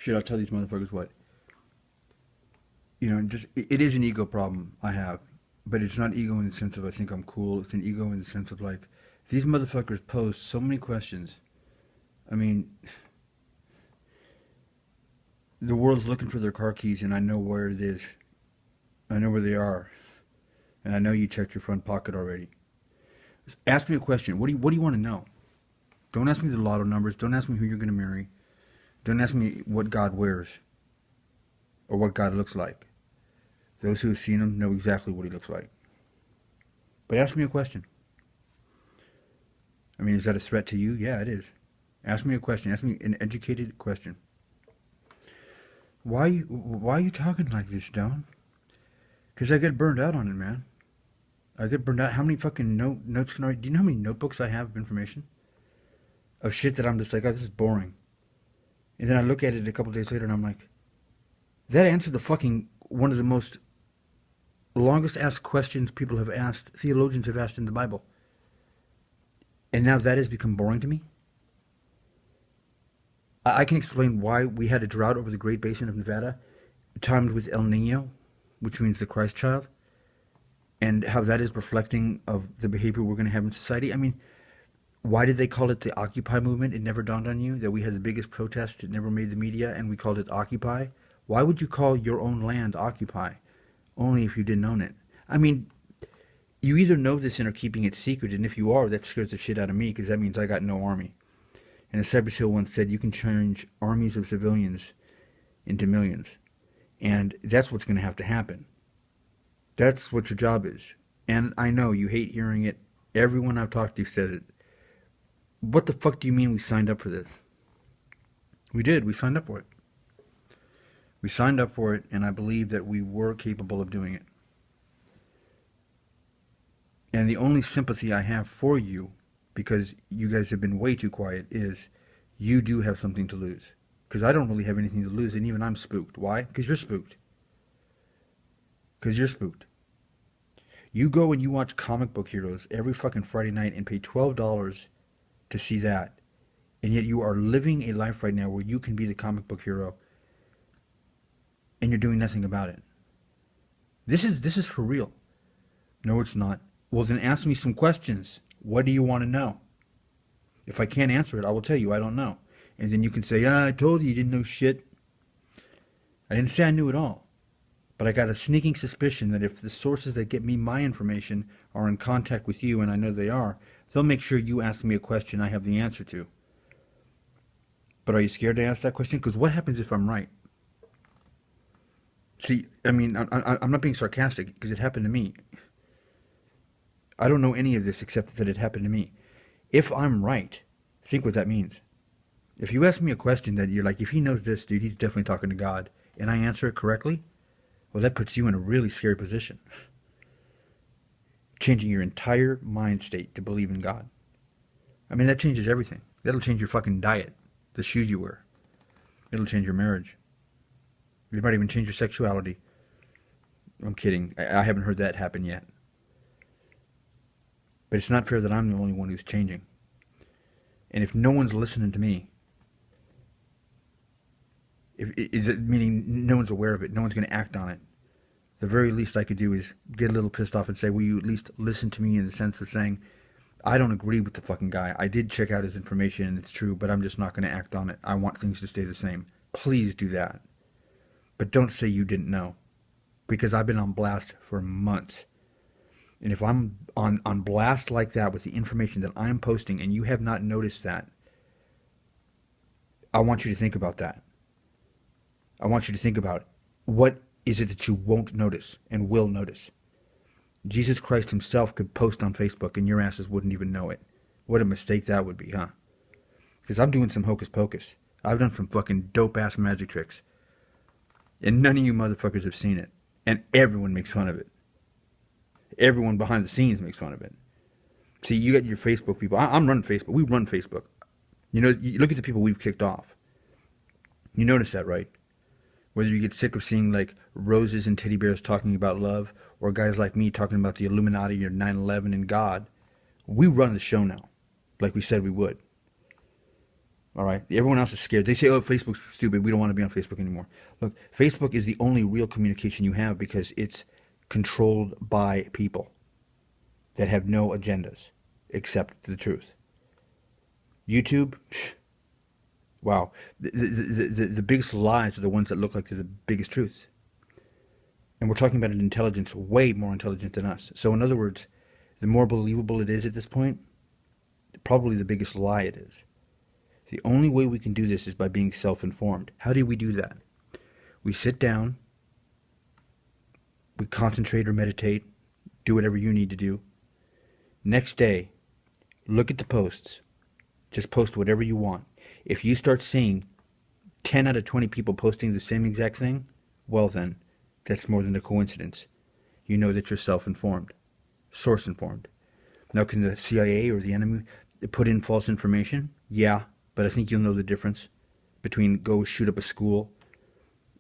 Shit, I'll tell these motherfuckers what. Just it is an ego problem I have, but it's not ego in the sense of I think I'm cool. It's an ego in the sense of like these motherfuckers pose so many questions. I mean, the world's looking for their car keys, and I know where it is. I know where they are, and I know you checked your front pocket already. Ask me a question. What do you want to know? Don't ask me the lotto numbers. Don't ask me who you're going to marry. Don't ask me what God wears or what God looks like. Those who have seen him know exactly what he looks like. But ask me a question. I mean, is that a threat to you? Yeah, it is. Ask me a question. Ask me an educated question. Why are you talking like this, Don? Because I get burned out on it, man. I get burned out. How many fucking notes can I? Do you know how many notebooks I have of information? Of shit that I'm just like, oh, this is boring. And then I look at it a couple days later and I'm like, that answered the fucking one of the most longest asked questions people have asked, theologians have asked in the Bible. And now that has become boring to me. I can explain why we had a drought over the Great Basin of Nevada, timed with El Nino, which means the Christ child, and how that is reflecting of the behavior we're going to have in society. I mean, why did they call it the Occupy movement? It never dawned on you that we had the biggest protest. It never made the media, and we called it Occupy. Why would you call your own land Occupy? Only if you didn't own it. I mean, you either know this and are keeping it secret, and if you are, that scares the shit out of me because that means I got no army. And as Cypress Hill once said, you can change armies of civilians into millions. And that's what's going to have to happen. That's what your job is. And I know you hate hearing it. Everyone I've talked to says it. What the fuck do you mean we signed up for this? We did. We signed up for it. We signed up for it, and I believe that we were capable of doing it. And the only sympathy I have for you, because you guys have been way too quiet, is you do have something to lose. Because I don't really have anything to lose, and even I'm spooked. Why? Because you're spooked. Because you're spooked. You go and you watch Comic Book Heroes every fucking Friday night and pay $12 to see that. And yet you are living a life right now where you can be the comic book hero and you're doing nothing about it. This is for real. No, it's not. Well, then ask me some questions. What do you want to know? If I can't answer it, I will tell you I don't know. And then you can say, I told you you didn't know shit. I didn't say I knew it all. But I got a sneaking suspicion that if the sources that get me my information are in contact with you, and I know they are, they'll make sure you ask me a question I have the answer to. But are you scared to ask that question? Because what happens if I'm right? See, I mean, I'm not being sarcastic because it happened to me. I don't know any of this except that it happened to me. If I'm right, think what that means. If you ask me a question that you're like, if he knows this, dude, he's definitely talking to God, and I answer it correctly, well, that puts you in a really scary position. Changing your entire mind state to believe in God. I mean, that changes everything. That'll change your fucking diet, the shoes you wear. It'll change your marriage. It might even change your sexuality. I'm kidding. I haven't heard that happen yet. But it's not fair that I'm the only one who's changing. And if no one's listening to me, meaning no one's aware of it, no one's going to act on it, the very least I could do is get a little pissed off and say, will you at least listen to me in the sense of saying, I don't agree with the fucking guy. I did check out his information and it's true, but I'm just not going to act on it. I want things to stay the same. Please do that. But don't say you didn't know. Because I've been on blast for months. And if I'm on blast like that with the information that I'm posting and you have not noticed that, I want you to think about that. I want you to think about what is it that you won't notice and will notice. Jesus Christ himself could post on Facebook and your asses wouldn't even know it. What a mistake that would be, huh? Because I'm doing some hocus pocus. I've done some fucking dope ass magic tricks. And none of you motherfuckers have seen it. And everyone makes fun of it. Everyone behind the scenes makes fun of it. See, you got your Facebook people. I'm running Facebook. We run Facebook. You know, you look at the people we've kicked off. You notice that, right? Whether you get sick of seeing like roses and teddy bears talking about love, or guys like me talking about the Illuminati or 9/11 and God, we run the show now, like we said we would. All right. Everyone else is scared. They say, "Oh, Facebook's stupid. We don't want to be on Facebook anymore." Look, Facebook is the only real communication you have because it's controlled by people that have no agendas except the truth. YouTube, wow. The biggest lies are the ones that look like they're the biggest truths. And we're talking about an intelligence way more intelligent than us. So, in other words, the more believable it is at this point, probably the biggest lie it is. The only way we can do this is by being self-informed. How do we do that? We sit down, we concentrate or meditate, do whatever you need to do. Next day, look at the posts. Just post whatever you want. If you start seeing 10 out of 20 people posting the same exact thing, well then, that's more than a coincidence. You know that you're self-informed, source-informed. Now, can the CIA or the enemy put in false information? Yeah, but I think you'll know the difference between go shoot up a school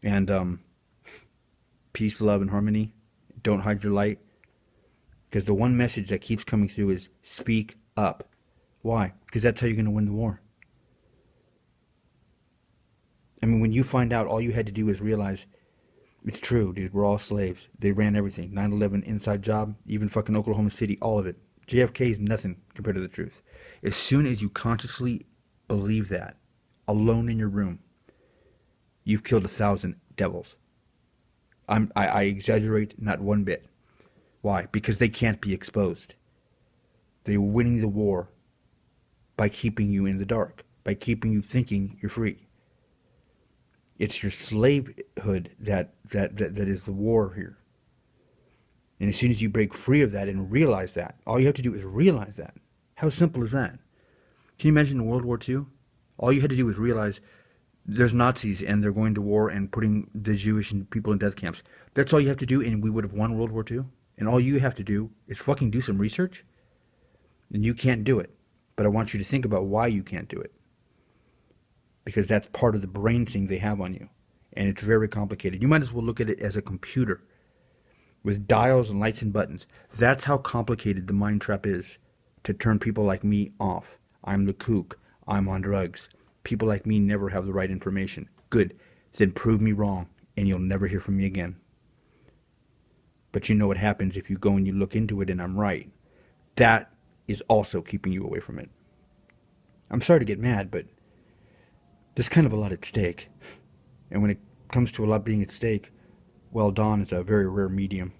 and peace, love, and harmony. Don't hide your light. Because the one message that keeps coming through is speak up. Why? Because that's how you're going to win the war. I mean, when you find out, all you had to do is realize it's true, dude. We're all slaves. They ran everything. 9/11, inside job, even fucking Oklahoma City, all of it. JFK is nothing compared to the truth. As soon as you consciously believe that, alone in your room, you've killed 1,000 devils. I exaggerate not one bit. Why? Because they can't be exposed. They're winning the war by keeping you in the dark, by keeping you thinking you're free. It's your slavehood that is the war here. And as soon as you break free of that and realize that, all you have to do is realize that. How simple is that? Can you imagine in World War II? All you had to do was realize there's Nazis and they're going to war and putting the Jewish people in death camps. That's all you have to do and we would have won World War II. And all you have to do is fucking do some research. And you can't do it. But I want you to think about why you can't do it. Because that's part of the brain thing they have on you. And it's very complicated. You might as well look at it as a computer with dials and lights and buttons. That's how complicated the mind trap is to turn people like me off. I'm the kook. I'm on drugs. People like me never have the right information. Good. Then prove me wrong and you'll never hear from me again. But you know what happens if you go and you look into it and I'm right. That is also keeping you away from it. I'm sorry to get mad, but there's kind of a lot at stake. And when it comes to a lot being at stake, well, dawn is a very rare medium.